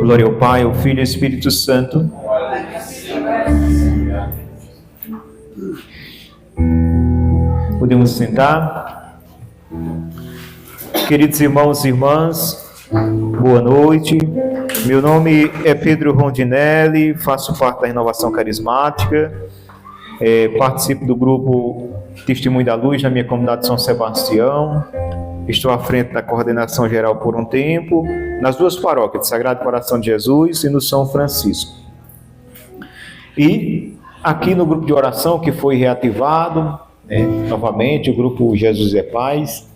Glória ao Pai, ao Filho e ao Espírito Santo. Podemos sentar. Queridos irmãos e irmãs, boa noite. Meu nome é Pedro Rondinelli, faço parte da Renovação Carismática, participo do grupo Testemunho da Luz na minha comunidade de São Sebastião. Estou à frente da coordenação geral por um tempo, nas duas paróquias, de Sagrado Coração de Jesus e no São Francisco. E aqui no grupo de oração que foi reativado, novamente, o grupo Jesus é Paz,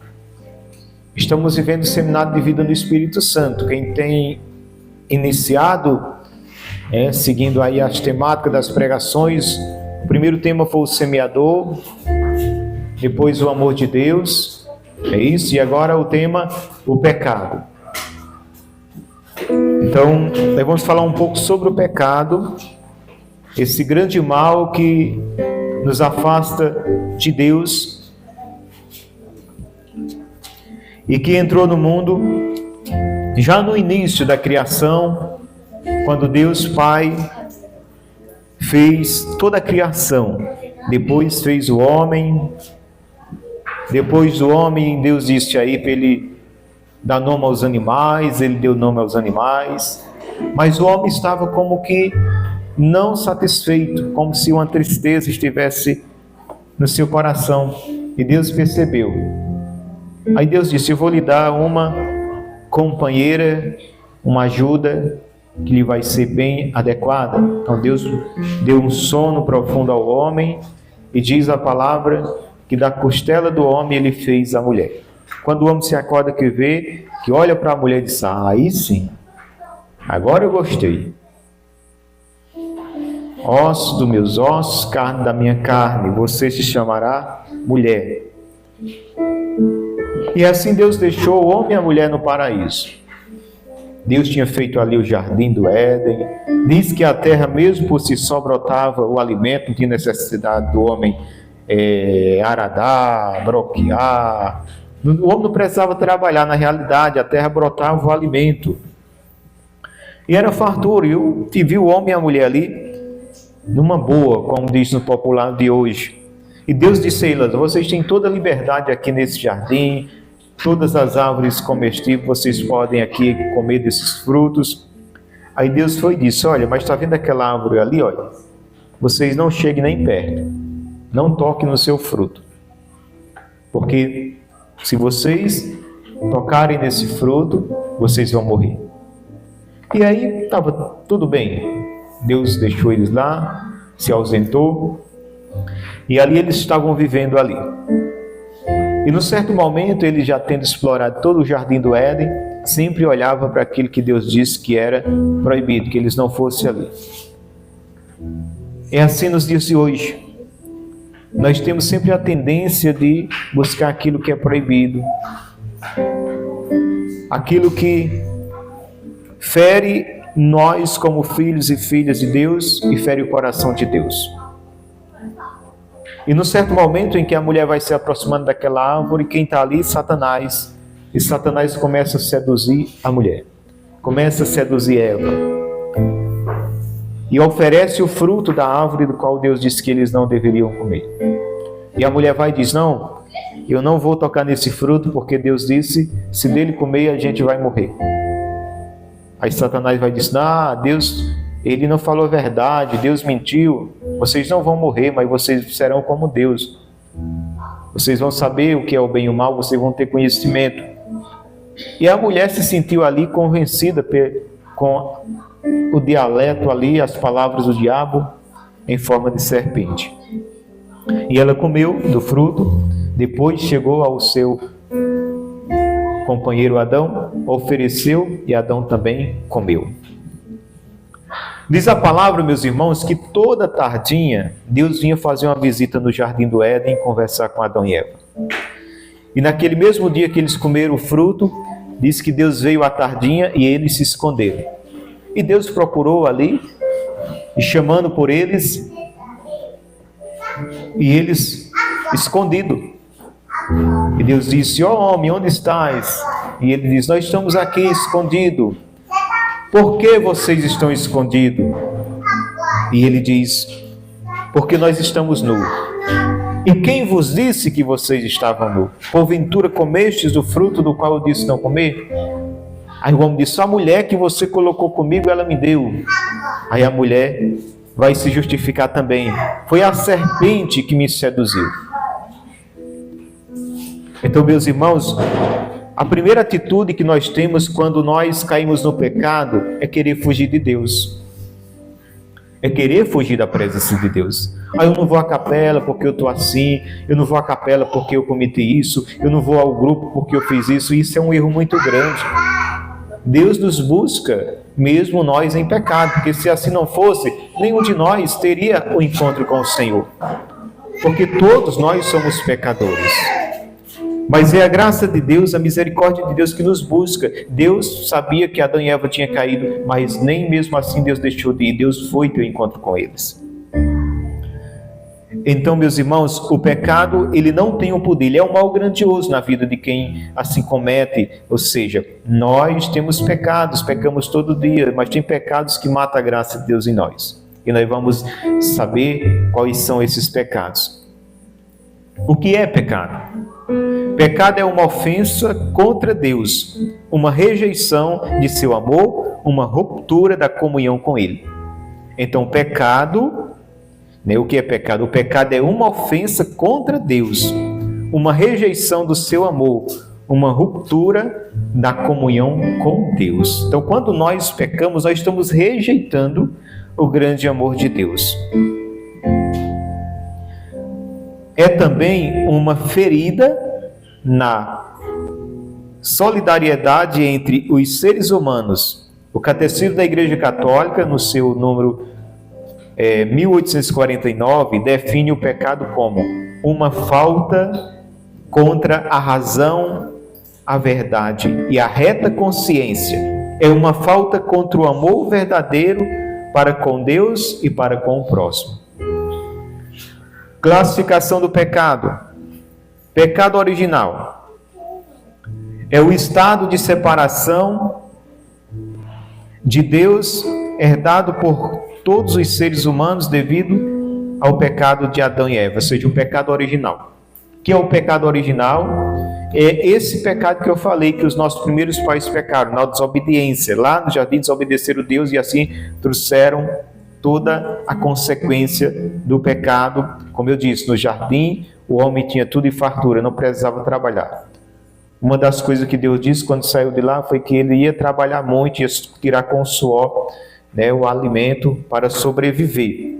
estamos vivendo o Seminário de Vida no Espírito Santo. Quem tem iniciado, seguindo aí as temáticas das pregações, o primeiro tema foi o semeador, depois o amor de Deus, e agora o tema, o pecado. Então, nós vamos falar um pouco sobre o pecado, esse grande mal que nos afasta de Deus e que entrou no mundo já no início da criação, quando Deus Pai fez toda a criação, depois fez o homem. Depois do homem, Deus disse aí para ele dar nome aos animais, ele deu nome aos animais, mas o homem estava como que não satisfeito, como se uma tristeza estivesse no seu coração, e Deus percebeu. Aí Deus disse: eu vou lhe dar uma companheira, uma ajuda que lhe vai ser bem adequada. Então Deus deu um sono profundo ao homem, e diz a palavra que da costela do homem ele fez a mulher. Quando o homem se acorda, que vê, que olha para a mulher e diz: aí sim, agora eu gostei. Ossos dos meus ossos, carne da minha carne, você se chamará mulher. E assim Deus deixou o homem e a mulher no paraíso. Deus tinha feito ali o jardim do Éden. Diz que a terra mesmo por si só brotava o alimento, não tinha necessidade do homem aradar, broquear. O homem não precisava trabalhar, na realidade a terra brotava o alimento. E era fartura, e viu o homem e a mulher ali numa boa, como diz no popular de hoje. E Deus disse a eles: vocês têm toda a liberdade aqui nesse jardim, todas as árvores comestíveis, vocês podem aqui comer desses frutos. Aí Deus foi e disse: olha, mas está vendo aquela árvore ali, olha, vocês não cheguem nem perto. Não toque no seu fruto, porque se vocês tocarem nesse fruto, vocês vão morrer. E aí estava tudo bem. Deus deixou eles lá, se ausentou, e ali eles estavam vivendo ali. E num certo momento, ele, já tendo explorado todo o jardim do Éden, sempre olhava para aquilo que Deus disse que era proibido, que eles não fossem ali. É assim nos dias de hoje. Nós temos sempre a tendência de buscar aquilo que é proibido, aquilo que fere nós como filhos e filhas de Deus e fere o coração de Deus. E no certo momento em que a mulher vai se aproximando daquela árvore, quem está ali? Satanás. E Satanás começa a seduzir a mulher, começa a seduzir Eva, e oferece o fruto da árvore do qual Deus disse que eles não deveriam comer. E a mulher vai e diz: não, eu não vou tocar nesse fruto, porque Deus disse, se dele comer a gente vai morrer. Aí Satanás vai dizer: Deus, ele não falou a verdade, Deus mentiu, vocês não vão morrer, mas vocês serão como Deus. Vocês vão saber o que é o bem e o mal, vocês vão ter conhecimento. E a mulher se sentiu ali convencida com o dialeto ali, as palavras do diabo em forma de serpente. E ela comeu do fruto, depois chegou ao seu companheiro Adão, ofereceu e Adão também comeu. Diz a palavra, meus irmãos, que toda tardinha Deus vinha fazer uma visita no jardim do Éden, conversar com Adão e Eva. E naquele mesmo dia que eles comeram o fruto, diz que Deus veio à tardinha e eles se esconderam. E Deus procurou ali, e chamando por eles, e eles escondidos. E Deus disse: ó homem, onde estás? E ele diz: nós estamos aqui escondidos. Por que vocês estão escondidos? E ele diz: porque nós estamos nus. E quem vos disse que vocês estavam nus? Porventura comestes do fruto do qual eu disse não comer? Aí o homem disse: a mulher que você colocou comigo, ela me deu. Aí a mulher vai se justificar também: foi a serpente que me seduziu. Então, meus irmãos, a primeira atitude que nós temos quando nós caímos no pecado é querer fugir de Deus. É querer fugir da presença de Deus. Eu não vou à capela porque eu estou assim, eu não vou à capela porque eu cometi isso, eu não vou ao grupo porque eu fiz isso. Isso é um erro muito grande. Deus nos busca, mesmo nós em pecado, porque se assim não fosse, nenhum de nós teria o encontro com o Senhor. Porque todos nós somos pecadores. Mas é a graça de Deus, a misericórdia de Deus que nos busca. Deus sabia que Adão e Eva tinham caído, mas nem mesmo assim Deus deixou de ir. Deus foi ter um encontro com eles. Então, meus irmãos, o pecado, ele não tem um poder, ele é um mal grandioso na vida de quem assim comete. Ou seja, nós temos pecados, pecamos todo dia, mas tem pecados que matam a graça de Deus em nós. E nós vamos saber quais são esses pecados. O que é pecado? Pecado é uma ofensa contra Deus, uma rejeição de seu amor, uma ruptura da comunhão com Ele. Então, pecado, o que é pecado? O pecado é uma ofensa contra Deus, uma rejeição do seu amor, uma ruptura da comunhão com Deus. Então, quando nós pecamos, nós estamos rejeitando o grande amor de Deus. É também uma ferida na solidariedade entre os seres humanos. O Catecismo da Igreja Católica, no seu número 1849, define o pecado como uma falta contra a razão, a verdade e a reta consciência. É uma falta contra o amor verdadeiro para com Deus e para com o próximo. Classificação do pecado. Pecado original é o estado de separação de Deus herdado por todos os seres humanos devido ao pecado de Adão e Eva, ou seja, o pecado original. O que é o pecado original? É esse pecado que eu falei que os nossos primeiros pais pecaram, na desobediência. Lá no jardim desobedeceram Deus e assim trouxeram toda a consequência do pecado. Como eu disse, no jardim o homem tinha tudo em fartura, não precisava trabalhar. Uma das coisas que Deus disse quando saiu de lá foi que ele ia trabalhar muito, ia tirar com o suor, o alimento para sobreviver.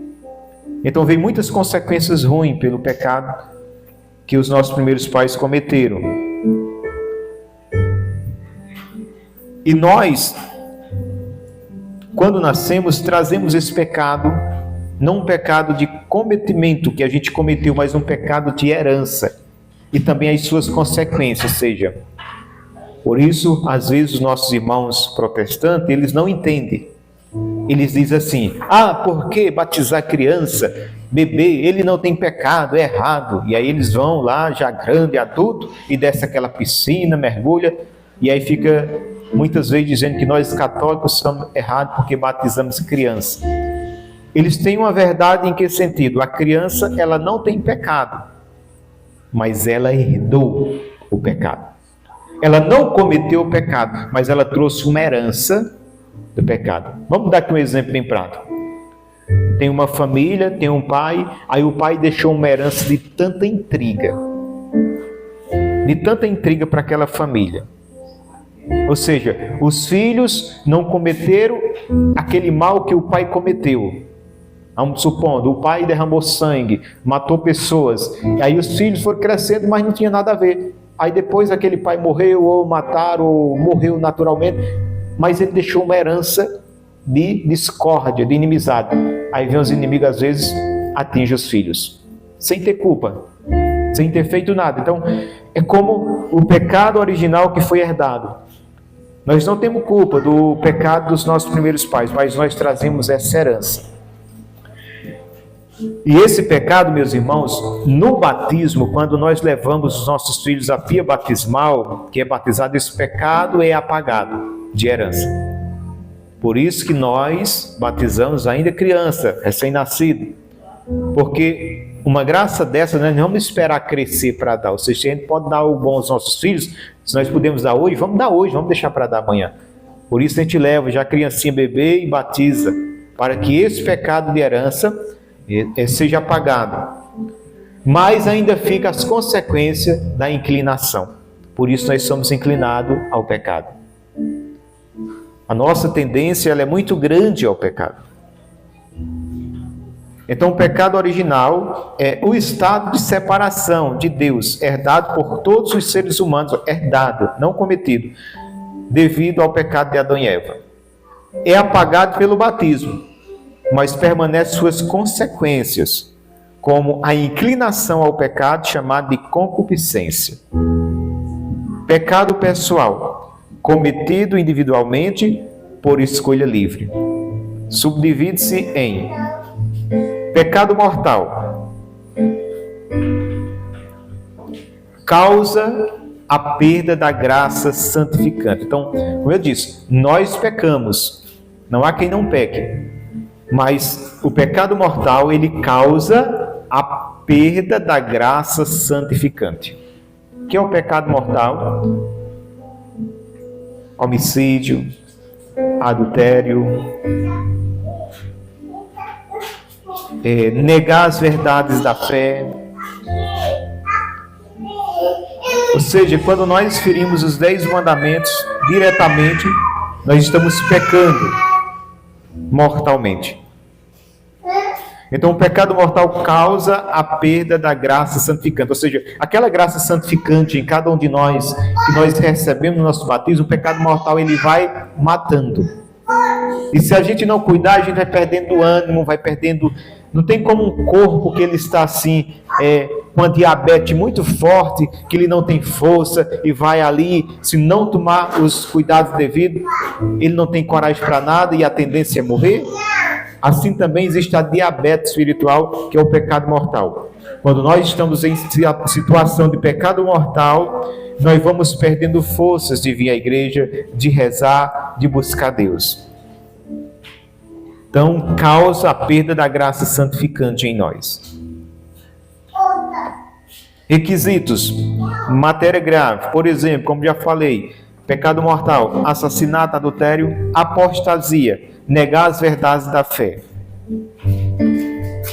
Então veio muitas consequências ruins pelo pecado que os nossos primeiros pais cometeram. E nós, quando nascemos, trazemos esse pecado, não um pecado de cometimento que a gente cometeu, mas um pecado de herança e também as suas consequências. Ou seja, por isso, às vezes os nossos irmãos protestantes, eles não entendem. Eles dizem assim: por que batizar criança, bebê, ele não tem pecado, é errado. E aí eles vão lá, já grande, adulto, e desce aquela piscina, mergulha, e aí fica muitas vezes dizendo que nós católicos somos errados porque batizamos criança. Eles têm uma verdade em que sentido? A criança, ela não tem pecado, mas ela herdou o pecado. Ela não cometeu o pecado, mas ela trouxe uma herança do pecado. Vamos dar aqui um exemplo bem prático. Tem uma família, tem um pai, aí o pai deixou uma herança de tanta intriga para aquela família. Ou seja, os filhos não cometeram aquele mal que o pai cometeu. Vamos supondo, o pai derramou sangue, matou pessoas, e aí os filhos foram crescendo, mas não tinha nada a ver. Aí depois aquele pai morreu, ou mataram, ou morreu naturalmente, mas ele deixou uma herança de discórdia, de inimizade. Aí vem os inimigos, às vezes, atingem os filhos, sem ter culpa, sem ter feito nada. Então, é como o pecado original que foi herdado. Nós não temos culpa do pecado dos nossos primeiros pais, mas nós trazemos essa herança. E esse pecado, meus irmãos, no batismo, quando nós levamos os nossos filhos à pia batismal, que é batizado, esse pecado é apagado de herança. Por isso que nós batizamos ainda criança, recém-nascido. Porque uma graça dessa, nós não vamos esperar crescer para dar. Ou seja, a gente pode dar o bom aos nossos filhos, se nós podemos dar hoje, vamos deixar para dar amanhã. Por isso a gente leva já a criancinha bebê e batiza, para que esse pecado de herança seja apagado. Mas ainda fica as consequências da inclinação. Por isso nós somos inclinados ao pecado. A nossa tendência ela é muito grande ao pecado. Então o pecado original é o estado de separação de Deus, herdado por todos os seres humanos, herdado, não cometido, devido ao pecado de Adão e Eva. É apagado pelo batismo, mas permanecem suas consequências, como a inclinação ao pecado, chamado de concupiscência. Pecado pessoal, cometido individualmente por escolha livre. Subdivide-se em pecado mortal, causa a perda da graça santificante. Então, como eu disse, nós pecamos, não há quem não peque, mas o pecado mortal, ele causa a perda da graça santificante. O que é o pecado mortal? Homicídio, adultério, negar as verdades da fé. Ou seja, quando nós ferimos os 10 mandamentos diretamente, nós estamos pecando mortalmente. Então o pecado mortal causa a perda da graça santificante. Ou seja, aquela graça santificante em cada um de nós, que nós recebemos no nosso batismo, o pecado mortal ele vai matando. E se a gente não cuidar, a gente vai perdendo ânimo, vai perdendo... Não tem como um corpo que ele está assim, com a diabetes muito forte, que ele não tem força e vai ali, se não tomar os cuidados devidos, ele não tem coragem para nada e a tendência é morrer. Assim também existe a diabetes espiritual, que é o pecado mortal. Quando nós estamos em situação de pecado mortal, nós vamos perdendo forças de vir à igreja, de rezar, de buscar Deus. Então, causa a perda da graça santificante em nós. Requisitos: matéria grave, por exemplo, como já falei, pecado mortal, assassinato, adultério, apostasia, negar as verdades da fé.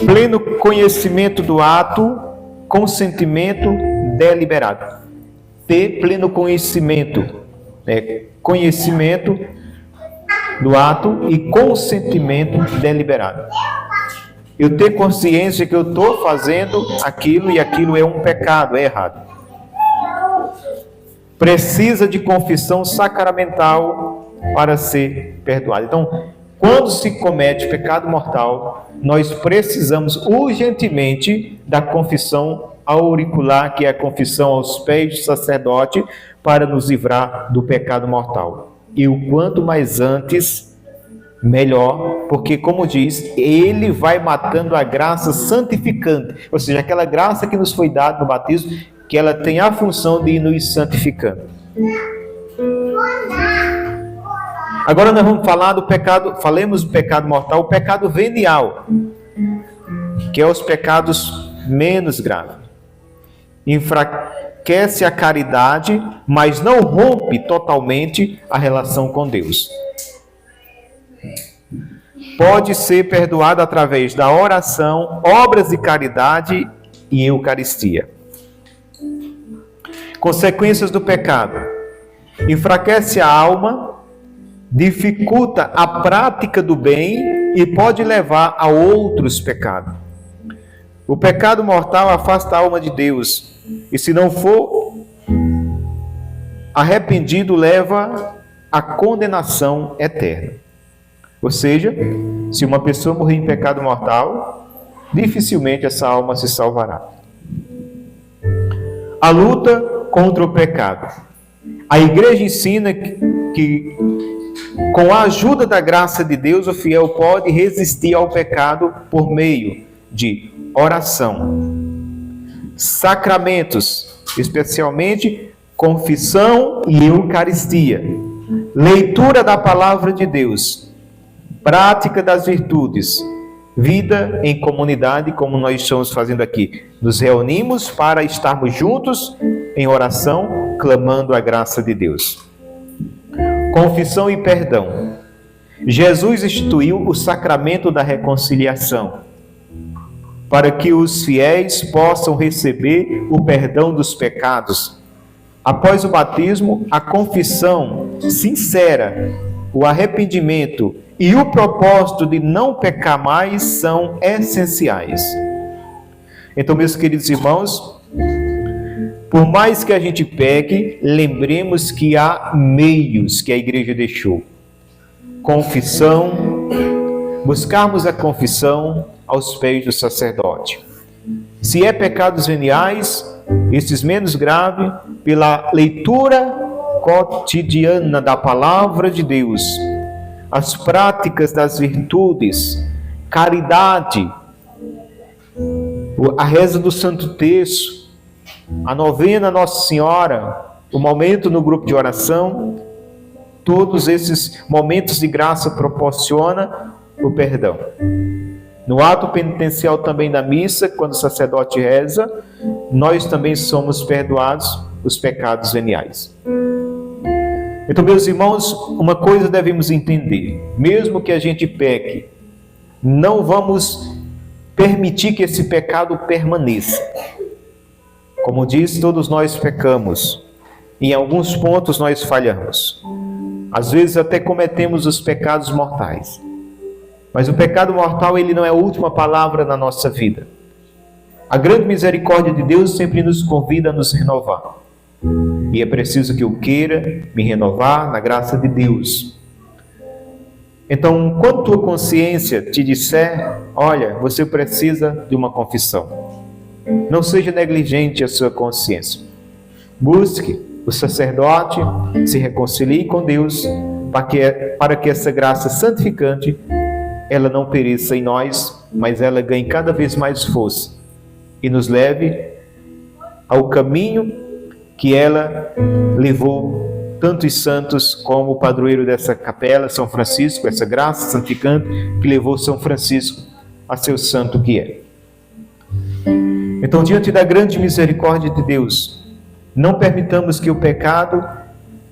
Pleno conhecimento do ato, consentimento deliberado. Ter pleno conhecimento, conhecimento do ato e consentimento deliberado. Eu ter consciência que eu estou fazendo aquilo e aquilo é um pecado, é errado. Precisa de confissão sacramental para ser perdoado. Então, quando se comete pecado mortal, nós precisamos urgentemente da confissão auricular, que é a confissão aos pés do sacerdote, para nos livrar do pecado mortal. E o quanto mais antes, melhor, porque, como diz, ele vai matando a graça santificante, ou seja, aquela graça que nos foi dada no batismo, que ela tem a função de ir nos santificando. Agora nós vamos falar do pecado, falemos do pecado mortal, o pecado venial, que é os pecados menos graves. Enfraquece a caridade, mas não rompe totalmente a relação com Deus. Pode ser perdoado através da oração, obras de caridade e eucaristia. Consequências do pecado: enfraquece a alma, dificulta a prática do bem e pode levar a outros pecados. O pecado mortal afasta a alma de Deus e, se não for arrependido, leva à condenação eterna. Ou seja, se uma pessoa morrer em pecado mortal, dificilmente essa alma se salvará. A luta contra o pecado. A igreja ensina que com a ajuda da graça de Deus, o fiel pode resistir ao pecado por meio de oração, sacramentos, especialmente confissão e Eucaristia, leitura da palavra de Deus, prática das virtudes, vida em comunidade, como nós estamos fazendo aqui. Nos reunimos para estarmos juntos em oração, clamando a graça de Deus. Confissão e perdão. Jesus instituiu o sacramento da reconciliação, para que os fiéis possam receber o perdão dos pecados. Após o batismo, a confissão sincera, o arrependimento e o propósito de não pecar mais são essenciais. Então, meus queridos irmãos, por mais que a gente peque, lembremos que há meios que a igreja deixou. Confissão, buscarmos a confissão aos pés do sacerdote. Se é pecados veniais, esses menos graves, pela leitura cotidiana da palavra de Deus, as práticas das virtudes, caridade, a reza do Santo Terço, a novena Nossa Senhora, o momento no grupo de oração, todos esses momentos de graça proporciona o perdão. No ato penitencial também da missa, quando o sacerdote reza, nós também somos perdoados os pecados veniais. Então, meus irmãos, uma coisa devemos entender: mesmo que a gente peque, não vamos permitir que esse pecado permaneça. Como diz, todos nós pecamos. Em alguns pontos nós falhamos. Às vezes até cometemos os pecados mortais. Mas o pecado mortal, ele não é a última palavra na nossa vida. A grande misericórdia de Deus sempre nos convida a nos renovar. E é preciso que eu queira me renovar na graça de Deus. Então, quando tua consciência te disser, olha, você precisa de uma confissão, não seja negligente a sua consciência. Busque o sacerdote, se reconcilie com Deus, para que essa graça santificante ela não pereça em nós, mas ela ganhe cada vez mais força e nos leve ao caminho que ela levou tantos santos como o padroeiro dessa capela, São Francisco, essa graça santificante que levou São Francisco a ser o santo que é. Então, diante da grande misericórdia de Deus, não permitamos que o pecado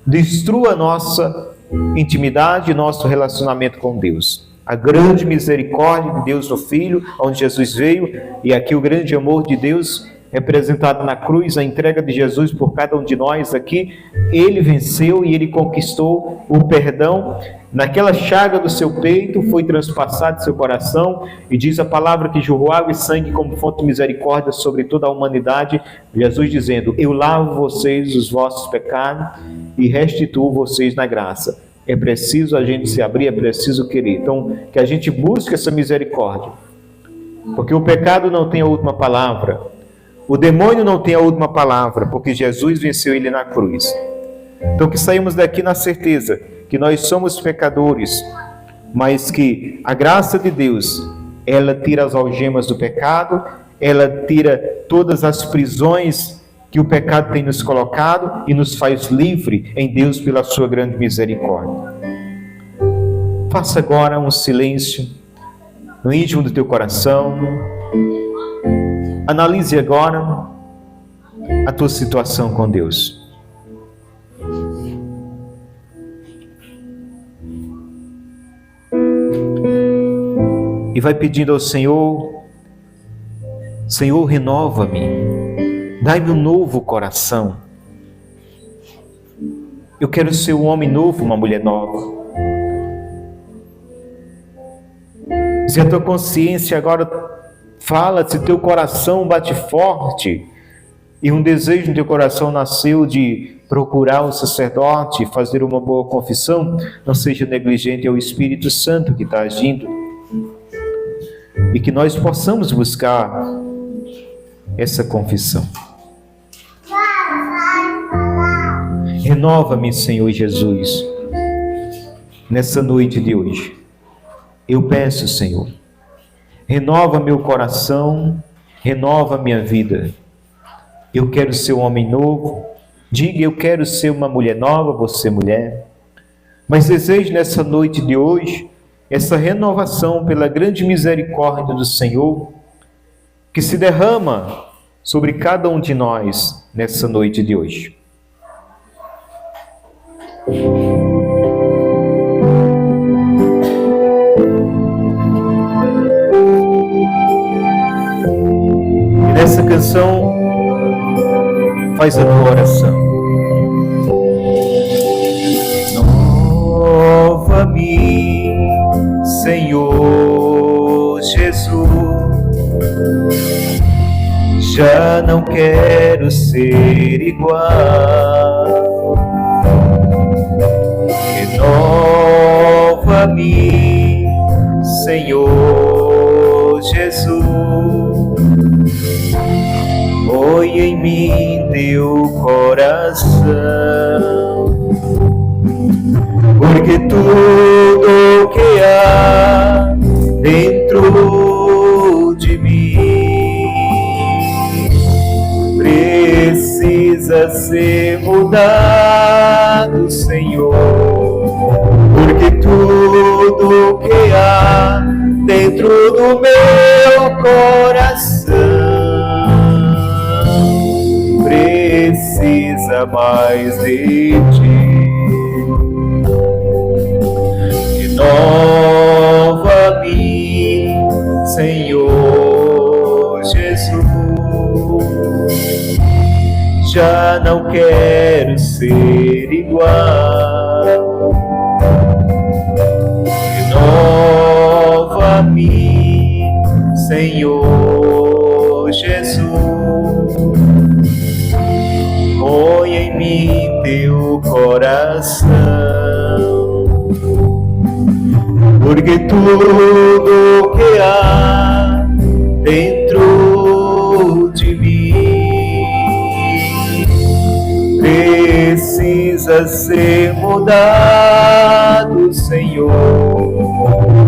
destrua nossa intimidade e nosso relacionamento com Deus. A grande misericórdia de Deus no Filho, onde Jesus veio, e aqui o grande amor de Deus representado na cruz, a entrega de Jesus por cada um de nós aqui, ele venceu e ele conquistou o perdão. Naquela chaga do seu peito foi transpassado seu coração, e diz a palavra que jorrou água e sangue como fonte de misericórdia sobre toda a humanidade. Jesus dizendo: eu lavo vocês os vossos pecados e restituo vocês na graça. É preciso a gente se abrir, é preciso querer. Então, que a gente busque essa misericórdia, porque o pecado não tem a última palavra. O demônio não tem a última palavra, porque Jesus venceu ele na cruz. Então, que saímos daqui na certeza que nós somos pecadores, mas que a graça de Deus, ela tira as algemas do pecado, ela tira todas as prisões que o pecado tem nos colocado e nos faz livre em Deus pela sua grande misericórdia. Faça agora um silêncio no íntimo do teu coração. Analise agora a tua situação com Deus. E vai pedindo ao Senhor: Senhor, renova-me. Dai-me um novo coração. Eu quero ser um homem novo, uma mulher nova. Se a tua consciência agora fala, se teu coração bate forte e um desejo no teu coração nasceu de procurar o sacerdote, fazer uma boa confissão, não seja negligente, é o Espírito Santo que está agindo. E que nós possamos buscar essa confissão. Renova-me, Senhor Jesus, nessa noite de hoje. Eu peço, Senhor, renova meu coração, renova minha vida. Eu quero ser um homem novo. Diga, eu quero ser uma mulher nova, você mulher. Mas desejo nessa noite de hoje essa renovação pela grande misericórdia do Senhor que se derrama sobre cada um de nós nessa noite de hoje. E nessa canção, faz a tua oração. Renova-me, Senhor Jesus. Já não quero ser igual. Renova-me, Senhor Jesus. Põe em mim teu coração, porque tudo que há dentro de mim precisa ser mudado, Senhor, porque tudo que há dentro do meu coração precisa mais de ti. Renova-me, Senhor Jesus. Já não quero ser igual. Renova-me, Senhor Jesus. Põe em mim teu coração, porque tudo que há dentro de mim precisa ser mudado, Senhor,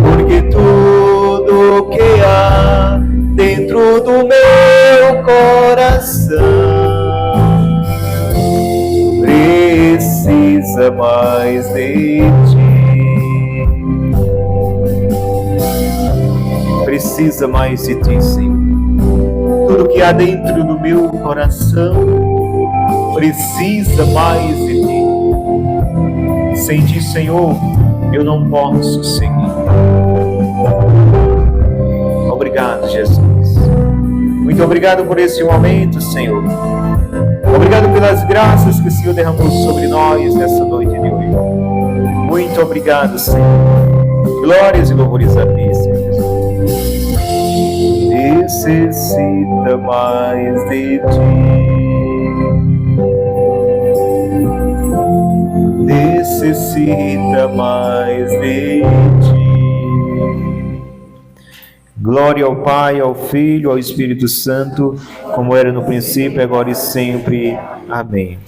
porque tudo que há dentro do meu coração precisa mais de ti. Precisa mais de ti, Senhor. Tudo que há dentro do meu coração precisa mais de ti. Sem ti, Senhor, eu não posso seguir. Obrigado, Jesus. Muito obrigado por esse momento, Senhor. Obrigado pelas graças que o Senhor derramou sobre nós nessa noite de hoje. Muito obrigado, Senhor. Glórias e louvores a ti, Senhor Jesus. Necessita mais de ti. Necessita mais de ti. Glória ao Pai, ao Filho, ao Espírito Santo, como era no princípio, agora e sempre. Amém.